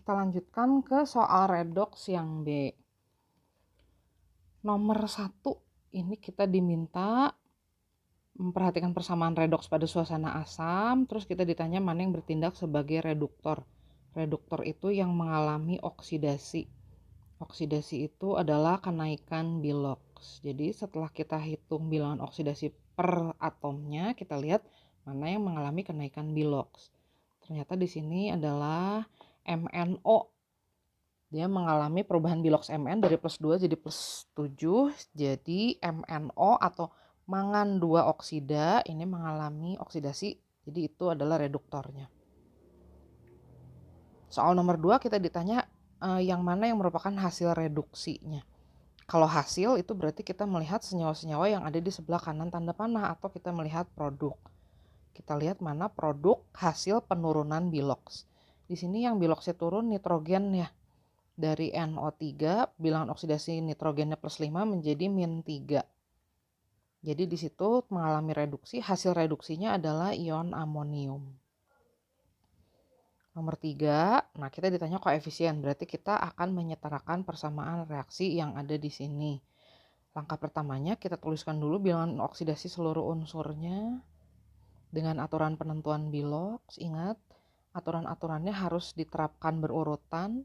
kita lanjutkan ke soal redoks yang B. Nomor 1, ini kita diminta memperhatikan persamaan redoks pada suasana asam, terus kita ditanya mana yang bertindak sebagai reduktor. Reduktor itu yang mengalami oksidasi. Oksidasi itu adalah kenaikan biloks. Jadi setelah kita hitung bilangan oksidasi per atomnya, kita lihat mana yang mengalami kenaikan biloks. Ternyata di sini adalah MnO. Dia mengalami perubahan biloks Mn dari plus 2 jadi plus 7. Jadi MnO atau mangan 2 oksida ini mengalami oksidasi. Jadi itu adalah reduktornya. Soal nomor 2 kita ditanya yang mana yang merupakan hasil reduksinya. Kalau hasil itu berarti kita melihat senyawa-senyawa yang ada di sebelah kanan tanda panah atau kita melihat produk. Kita lihat mana produk hasil penurunan biloks. Di sini yang biloksnya turun nitrogen ya. Dari NO3 bilangan oksidasi nitrogennya plus 5 menjadi min 3. Jadi di situ mengalami reduksi, hasil reduksinya adalah ion amonium. Nomor 3, nah kita ditanya koefisien, berarti kita akan menyetarakan persamaan reaksi yang ada di sini. Langkah pertamanya kita tuliskan dulu bilangan oksidasi seluruh unsurnya dengan aturan penentuan biloks. Ingat, aturan-aturannya harus diterapkan berurutan.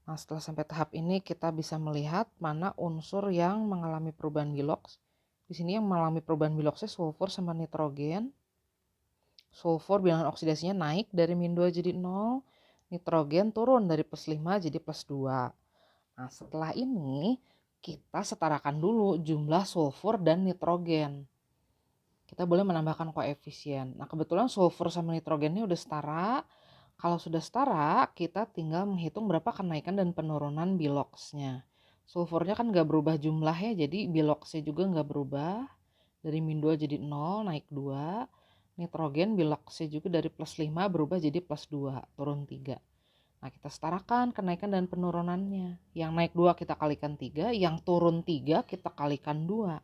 Nah, setelah sampai tahap ini kita bisa melihat mana unsur yang mengalami perubahan biloks. Di sini yang mengalami perubahan biloksnya sulfur sama nitrogen. Sulfur bilangan oksidasinya naik dari min 2 jadi 0. Nitrogen turun dari plus 5 jadi plus 2. Nah, setelah ini kita setarakan dulu jumlah sulfur dan nitrogen. Kita boleh menambahkan koefisien. Nah, kebetulan sulfur sama nitrogennya udah setara. Kalau sudah setara, kita tinggal menghitung berapa kenaikan dan penurunan biloksnya. Sulfurnya kan nggak berubah jumlahnya, jadi biloksnya juga nggak berubah. Dari min 2 jadi 0, naik 2. Nitrogen biloksnya juga dari plus 5 berubah jadi plus 2, turun 3. Nah, kita setarakan kenaikan dan penurunannya. Yang naik 2 kita kalikan 3, yang turun 3 kita kalikan 2.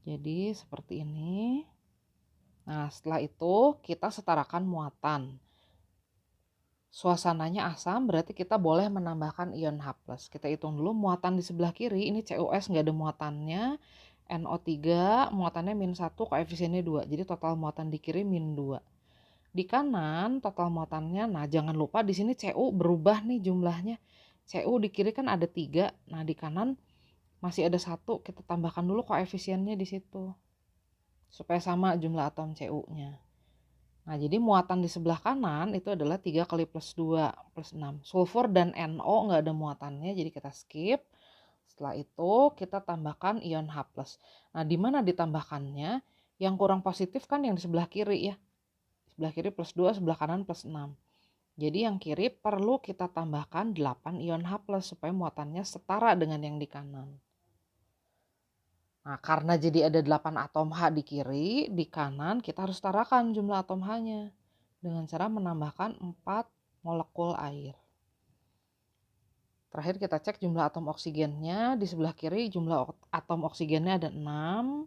Jadi seperti ini. Nah, setelah itu kita setarakan muatan. Suasananya asam berarti kita boleh menambahkan ion H+. Kita hitung dulu muatan di sebelah kiri, ini CuS nggak ada muatannya. NO3 muatannya min 1, koefisiennya 2. Jadi total muatan di kiri min 2. Di kanan total muatannya, nah jangan lupa di sini Cu berubah nih jumlahnya. Cu di kiri kan ada 3, nah di kanan masih ada 1, kita tambahkan dulu koefisiennya di situ. Supaya sama jumlah atom Cu-nya. Nah, jadi muatan di sebelah kanan itu adalah 3 kali plus 2 plus 6. Sulfur dan NO nggak ada muatannya, jadi kita skip. Setelah itu kita tambahkan ion H+. Nah, di mana ditambahkannya? Yang kurang positif kan yang di sebelah kiri ya. Sebelah kiri plus 2, sebelah kanan plus 6. Jadi yang kiri perlu kita tambahkan 8 ion H+, supaya muatannya setara dengan yang di kanan. Nah, karena jadi ada 8 atom H di kiri, di kanan kita harus setarakan jumlah atom H-nya dengan cara menambahkan 4 molekul air. Terakhir kita cek jumlah atom oksigennya. Di sebelah kiri jumlah atom oksigennya ada 6,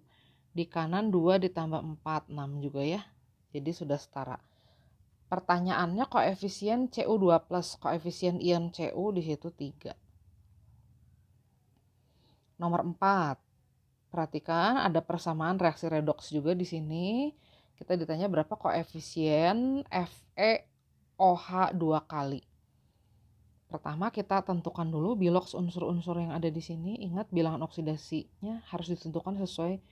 di kanan 2 ditambah 4, 6 juga ya. Jadi sudah setara. Pertanyaannya koefisien Cu2+, koefisien ion Cu di situ 3. Nomor 4. Perhatikan ada persamaan reaksi redoks juga di sini. Kita ditanya berapa koefisien FeOH 2 kali. Pertama kita tentukan dulu biloks unsur-unsur yang ada di sini. Ingat bilangan oksidasinya harus ditentukan sesuai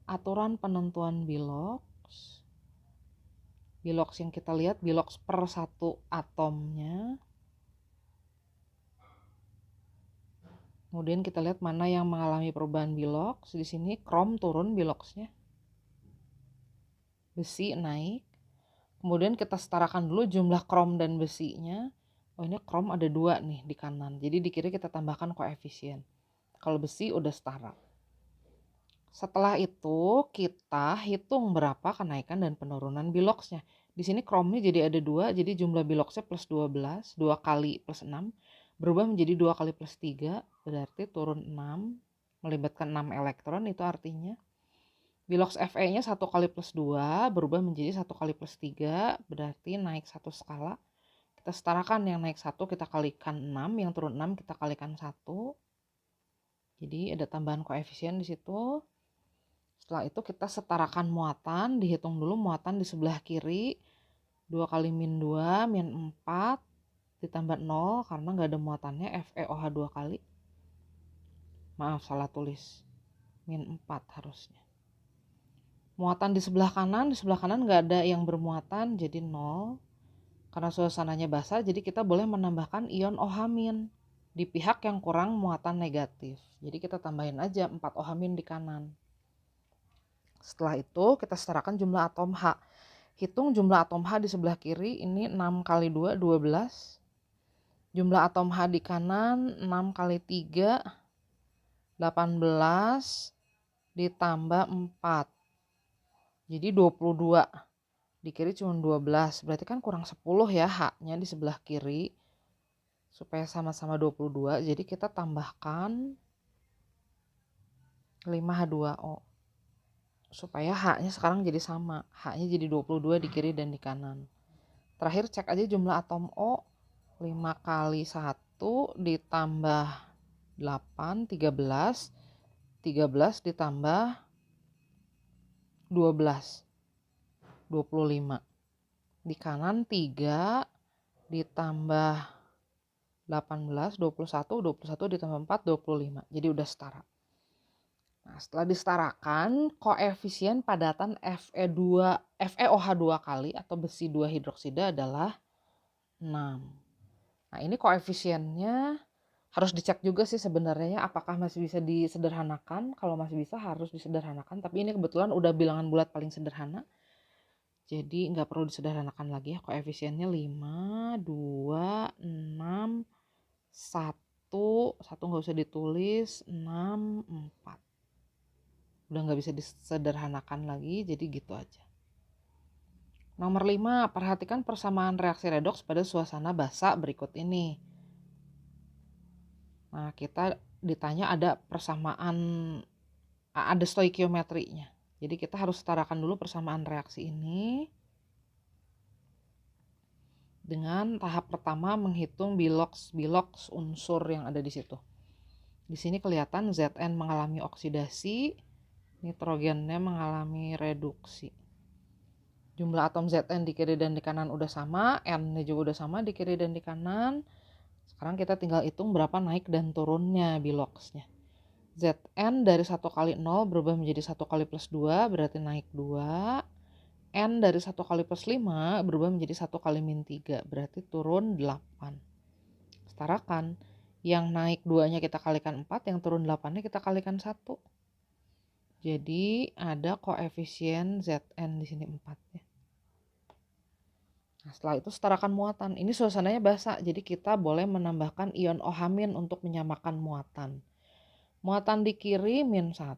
aturan penentuan biloks. Biloks yang kita lihat biloks per 1 atomnya. Kemudian kita lihat mana yang mengalami perubahan biloks. Di sini krom turun biloksnya. Besi naik. Kemudian kita setarakan dulu jumlah krom dan besinya. Oh, ini krom ada 2 nih di kanan. Jadi di kiri kita tambahkan koefisien. Kalau besi udah setara. Setelah itu kita hitung berapa kenaikan dan penurunan biloksnya. Di sini kromnya jadi ada 2, jadi jumlah biloksnya plus 12, 2 kali plus 6. Berubah menjadi 2 kali plus 3, berarti turun 6. Melibatkan 6 elektron, itu artinya. Bilox Fe-nya 1 kali plus 2 berubah menjadi 1 kali plus 3, berarti naik 1 skala. Kita setarakan, yang naik 1 kita kalikan 6, yang turun 6 kita kalikan 1. Jadi ada tambahan koefisien di situ. Setelah itu kita setarakan muatan, dihitung dulu muatan di sebelah kiri. 2 kali min 2, min 4, ditambah 0 karena nggak ada muatannya, FeOH 2 kali. Maaf, salah tulis. Min 4 harusnya. Muatan di sebelah kanan nggak ada yang bermuatan, jadi 0. Karena suasananya basah, jadi kita boleh menambahkan ion OH- di pihak yang kurang muatan negatif. Jadi kita tambahin aja 4 OH- di kanan. Setelah itu kita setarakan jumlah atom H. Hitung jumlah atom H di sebelah kiri, ini 6 kali 2, 12. Jumlah atom H di kanan 6 kali 3, 18, ditambah 4. Jadi 22. Di kiri cuma 12, berarti kan kurang 10 ya H-nya di sebelah kiri. Supaya sama-sama 22, jadi kita tambahkan 5H2O. Supaya H-nya sekarang jadi sama. H-nya jadi 22 di kiri dan di kanan. Terakhir cek aja jumlah atom O. 5 kali 1 ditambah 8, 13. 13 ditambah 12, 25. Di kanan 3 ditambah 18, 21, 21 ditambah 4, 25. Jadi udah setara. Nah, setelah disetarakan, koefisien padatan FeOH 2 kali atau besi 2 hidroksida adalah 6. Nah, ini koefisiennya harus dicek juga sih sebenarnya apakah masih bisa disederhanakan. Kalau masih bisa harus disederhanakan, tapi ini kebetulan udah bilangan bulat paling sederhana. Jadi nggak perlu disederhanakan lagi ya. Koefisiennya 5, 2, 6, 1 nggak usah ditulis, 6, 4. Udah nggak bisa disederhanakan lagi, jadi gitu aja. Nomor 5, perhatikan persamaan reaksi redoks pada suasana basa berikut ini. Nah, kita ditanya ada persamaan, ada stoikiometrinya. Jadi kita harus setarakan dulu persamaan reaksi ini. Dengan tahap pertama menghitung bilox unsur yang ada di situ. Di sini kelihatan Zn mengalami oksidasi, nitrogennya mengalami reduksi. Jumlah atom Zn di kiri dan di kanan udah sama, N-nya juga udah sama di kiri dan di kanan. Sekarang kita tinggal hitung berapa naik dan turunnya biloxnya. Zn dari 1 kali 0 berubah menjadi 1 kali plus 2, berarti naik 2. N dari 1 kali plus 5 berubah menjadi 1 kali min 3, berarti turun 8. Setarakan, yang naik 2-nya kita kalikan 4, yang turun 8-nya kita kalikan 1. Jadi ada koefisien Zn di sini 4 ya. Nah, setelah itu setarakan muatan. Ini suasananya basah, jadi kita boleh menambahkan ion OH- untuk menyamakan muatan. Muatan di kiri min 1,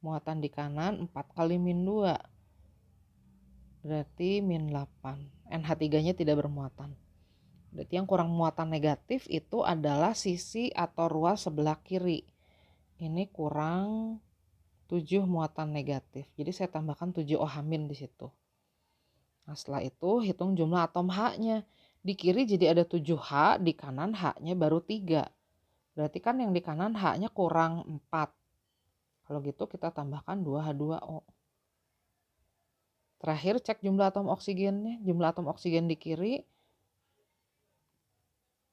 muatan di kanan 4 kali min 2, berarti min 8. NH3-nya tidak bermuatan. Berarti yang kurang muatan negatif itu adalah sisi atau ruas sebelah kiri. Ini kurang 7 muatan negatif. Jadi saya tambahkan 7 OH- di situ. Nah, setelah itu hitung jumlah atom H-nya. Di kiri jadi ada 7H, di kanan H-nya baru 3. Berarti kan yang di kanan H-nya kurang 4. Kalau gitu kita tambahkan 2H2O. Terakhir cek jumlah atom oksigennya. Jumlah atom oksigen di kiri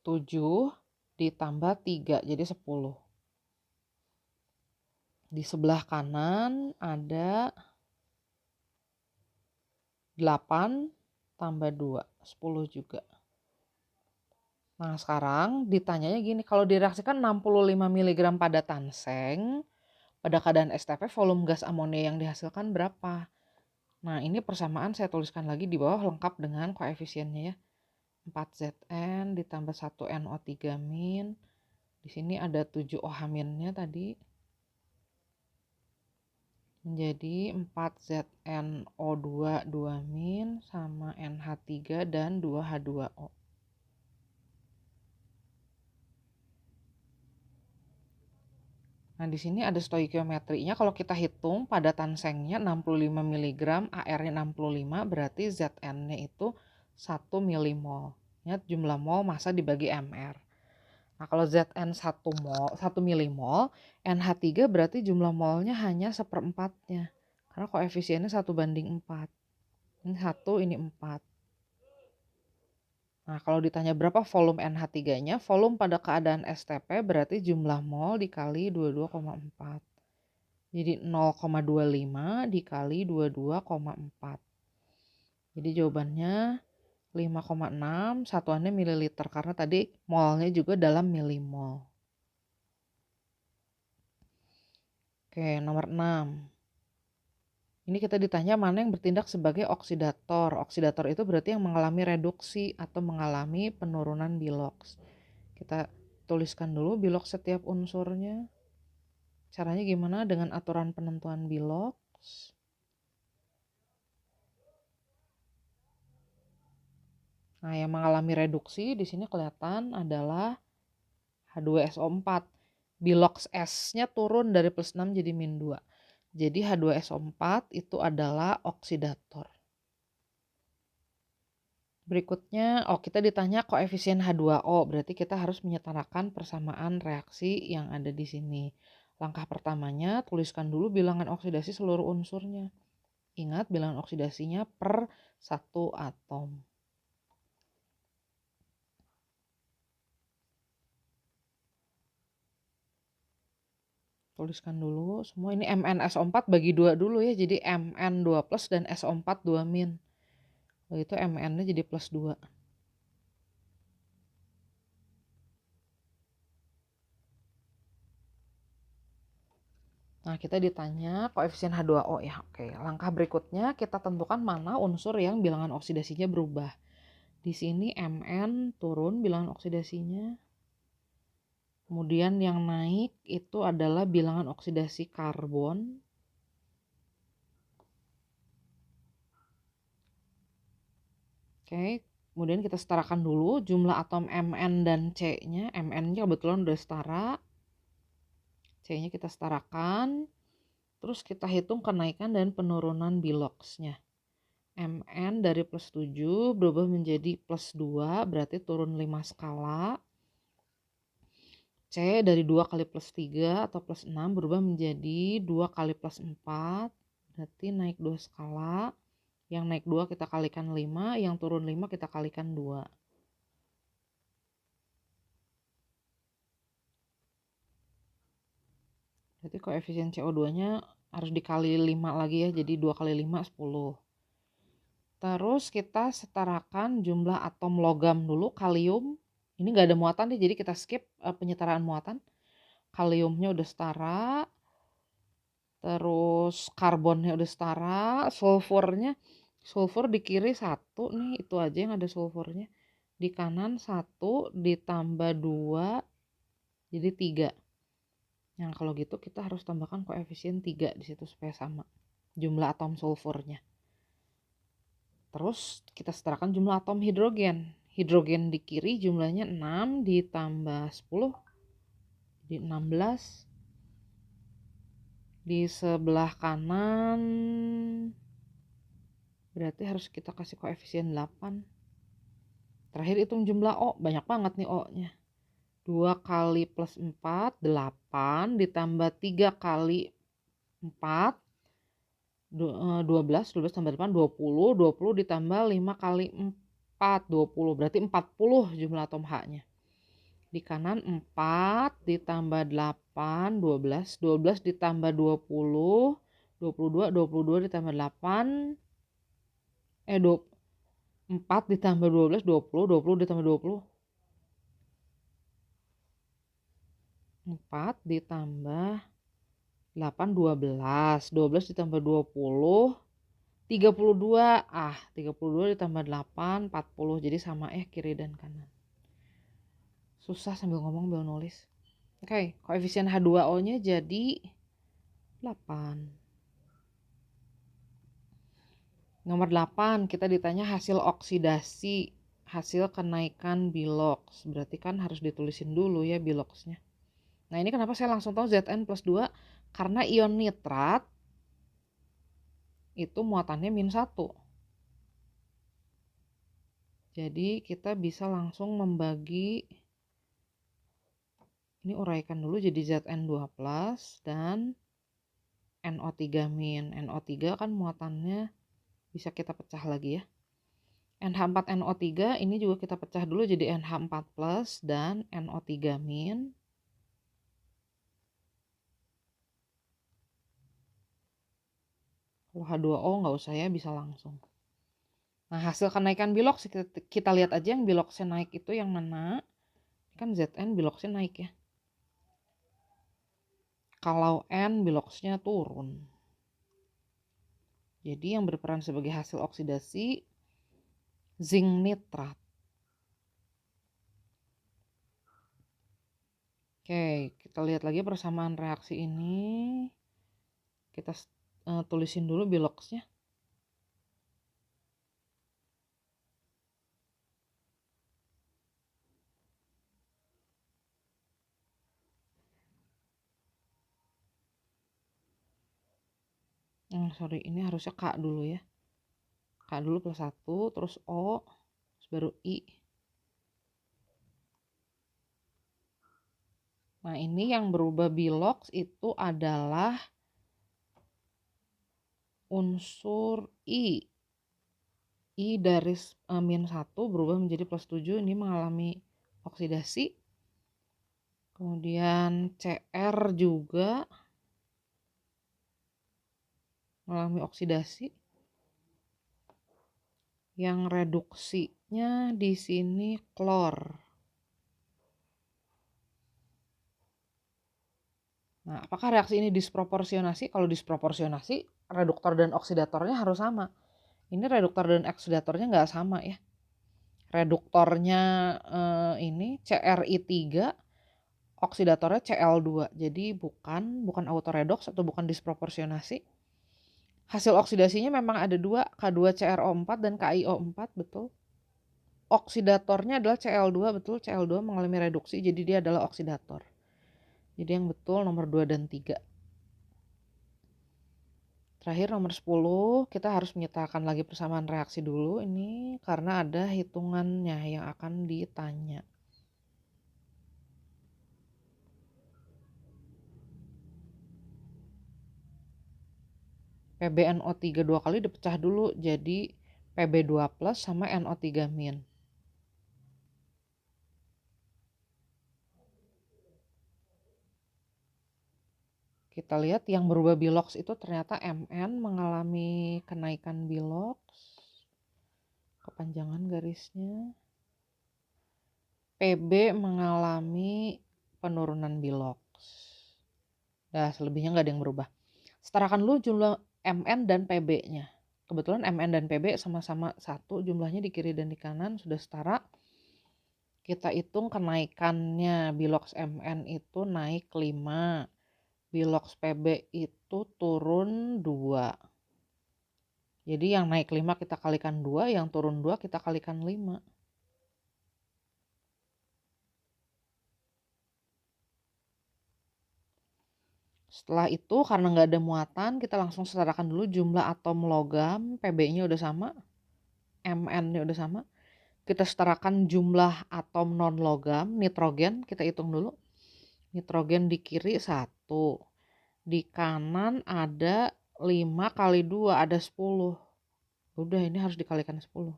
7 ditambah 3 jadi 10. Di sebelah kanan ada 8 tambah 2, 10 juga. Nah, sekarang ditanyanya gini, kalau direaksikan 65 mg pada tanseng, pada keadaan STP volume gas amonia yang dihasilkan berapa? Nah, ini persamaan saya tuliskan lagi di bawah lengkap dengan koefisiennya ya. 4Zn ditambah 1NO3-. Di sini ada 7 OH- tadi. Menjadi 4ZnO2 2- sama NH3 dan 2H2O. Nah, di sini ada stoikiometrinya. Kalau kita hitung padatan sengnya 65 mg, AR-nya 65, berarti Zn-nya itu 1 milimol. Ingat jumlah mol massa dibagi mR. Nah, kalau Zn 1 milimol, NH3 berarti jumlah molnya hanya seperempatnya. Karena koefisiennya 1:4. Ini 1, ini 4. Nah, kalau ditanya berapa volume NH3-nya, volume pada keadaan STP berarti jumlah mol dikali 22,4. Jadi 0,25 dikali 22,4. Jadi jawabannya 5,6, satuannya mililiter karena tadi molnya juga dalam milimol. Oke, nomor 6. Ini kita ditanya mana yang bertindak sebagai oksidator. Oksidator itu berarti yang mengalami reduksi atau mengalami penurunan biloks. Kita tuliskan dulu biloks setiap unsurnya. Caranya gimana dengan aturan penentuan biloks? Nah, yang mengalami reduksi di sini kelihatan adalah H2SO4. Biloks S-nya turun dari +6 jadi -2. Jadi H2SO4 itu adalah oksidator. Berikutnya, kita ditanya koefisien H2O, berarti kita harus menyetarakan persamaan reaksi yang ada di sini. Langkah pertamanya, tuliskan dulu bilangan oksidasi seluruh unsurnya. Ingat bilangan oksidasinya per 1 atom. Tuliskan dulu semua. Ini MnSO4 bagi 2 dulu ya, jadi Mn 2 plus dan SO4 2 min. Lalu itu Mn-nya jadi +2. Nah, kita ditanya koefisien H2O ya. Oke, langkah berikutnya kita tentukan mana unsur yang bilangan oksidasinya berubah. Di sini Mn turun bilangan oksidasinya. Kemudian yang naik itu adalah bilangan oksidasi karbon. Oke, kemudian kita setarakan dulu jumlah atom Mn dan C-nya. Mn-nya kebetulan udah setara. C-nya kita setarakan. Terus kita hitung kenaikan dan penurunan biloksnya. Mn dari +7 berubah menjadi +2, berarti turun 5 skala. C dari 2 kali +3 atau +6 berubah menjadi 2 kali +4, berarti naik 2 skala. Yang naik 2 kita kalikan 5, yang turun 5 kita kalikan 2. Berarti koefisien CO2-nya harus dikali 5 lagi ya, jadi 2 kali 5, 10. Terus kita setarakan jumlah atom logam dulu, kalium. Ini nggak ada muatan nih, jadi kita skip penyetaraan muatan. Kaliumnya udah setara. Terus karbonnya udah setara. Sulfur di kiri 1 nih, itu aja yang ada sulfurnya. Di kanan 1 ditambah 2 jadi 3. Nah, kalau gitu kita harus tambahkan koefisien 3 di situ supaya sama jumlah atom sulfurnya. Terus kita setarakan jumlah atom hidrogen. Hidrogen di kiri jumlahnya 6 ditambah 10 jadi 16. Di sebelah kanan berarti harus kita kasih koefisien 8. Terakhir hitung jumlah O, banyak banget nih O-nya. 2 kali +4, 8 ditambah 3 kali 4, 12 tambah 8, 20 ditambah 5 kali 4, 20, berarti 40 jumlah atom H-nya. Di kanan 4 ditambah 8, 12 ditambah 20, 22 ditambah 8, 4 ditambah 12, 20 ditambah 20. 4 ditambah 8, 12 ditambah 20, 32. 32 ditambah 8, 40. Jadi sama kiri dan kanan. Susah sambil ngomong sambil nulis. Oke, koefisien H2O-nya jadi 8. Nomor 8, kita ditanya hasil oksidasi, hasil kenaikan biloks. Berarti kan harus ditulisin dulu ya biloksnya. Nah, ini kenapa saya langsung tahu Zn plus 2, karena ion nitrat itu muatannya -1. Jadi kita bisa langsung membagi, ini uraikan dulu jadi Zn2+ dan NO3-. NO3 kan muatannya bisa kita pecah lagi ya. NH4NO3 ini juga kita pecah dulu jadi NH4+ dan NO3-. Kalau H2O nggak usah ya, bisa langsung. Nah, hasil kenaikan biloks kita lihat aja yang biloksnya naik itu yang mana. Kan Zn biloksnya naik ya. Kalau N biloksnya turun. Jadi yang berperan sebagai hasil oksidasi zinc nitrat. Oke, kita lihat lagi persamaan reaksi ini. Kita tulisin dulu biloksnya. Sorry, ini harusnya K dulu ya. K dulu +1, terus O, terus baru I. Nah, ini yang berubah biloks itu adalah unsur I. I dari -1 berubah menjadi +7, ini mengalami oksidasi. Kemudian Cr juga mengalami oksidasi. Yang reduksinya di sini klor. Nah, apakah reaksi ini disproporsionasi? Kalau disproporsionasi, reduktor dan oksidatornya harus sama. Ini reduktor dan oksidatornya nggak sama ya. Reduktornya ini CRI3, oksidatornya Cl2. Jadi bukan autoredoks atau bukan disproporsionasi. Hasil oksidasinya memang ada 2, K2CrO4 dan KiO4, betul. Oksidatornya adalah Cl2, betul. Cl2 mengalami reduksi, jadi dia adalah oksidator. Jadi yang betul nomor 2 dan 3. Terakhir nomor 10, kita harus menyetakan lagi persamaan reaksi dulu ini karena ada hitungannya yang akan ditanya. PbNO3 2 kali dipecah dulu jadi Pb2+ sama NO3-. Kita lihat yang berubah biloks itu ternyata Mn mengalami kenaikan biloks. Kepanjangan garisnya. Pb mengalami penurunan biloks. Nah, selebihnya nggak ada yang berubah. Setarakan dulu jumlah Mn dan Pb-nya. Kebetulan Mn dan Pb sama-sama 1, jumlahnya di kiri dan di kanan sudah setara. Kita hitung kenaikannya, biloks Mn itu naik 5. Biloks Pb itu turun 2. Jadi yang naik 5 kita kalikan 2, yang turun 2 kita kalikan 5. Setelah itu karena nggak ada muatan, kita langsung setarakan dulu jumlah atom logam, Pb-nya udah sama, Mn-nya udah sama. Kita setarakan jumlah atom non logam, nitrogen, kita hitung dulu. Nitrogen di kiri 1. Di kanan ada 5 kali 2, ada 10. Udah, ini harus dikalikan 10.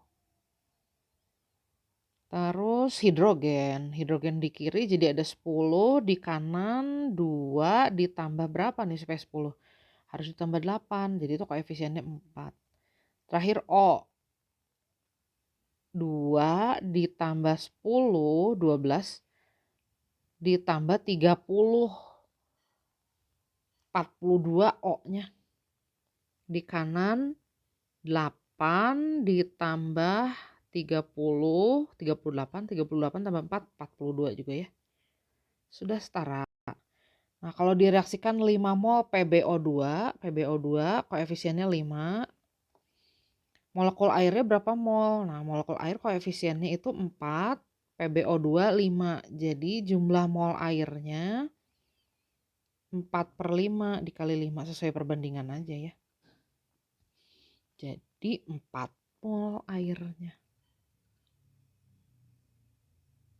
Terus hidrogen di kiri jadi ada 10, di kanan 2 ditambah berapa nih supaya 10? Harus ditambah 8, jadi itu koefisiennya 4. Terakhir O, 2 ditambah 10, 12, ditambah 30, 42 O-nya. Di kanan 8 ditambah 30, 38 tambah 4, 42 juga ya. Sudah setara. Nah, kalau direaksikan 5 mol PbO2 koefisiennya 5. Molekul airnya berapa mol? Nah, molekul air koefisiennya itu 4, PbO2 5. Jadi jumlah mol airnya 4/5 dikali 5 sesuai perbandingan aja ya. Jadi 4 mol airnya.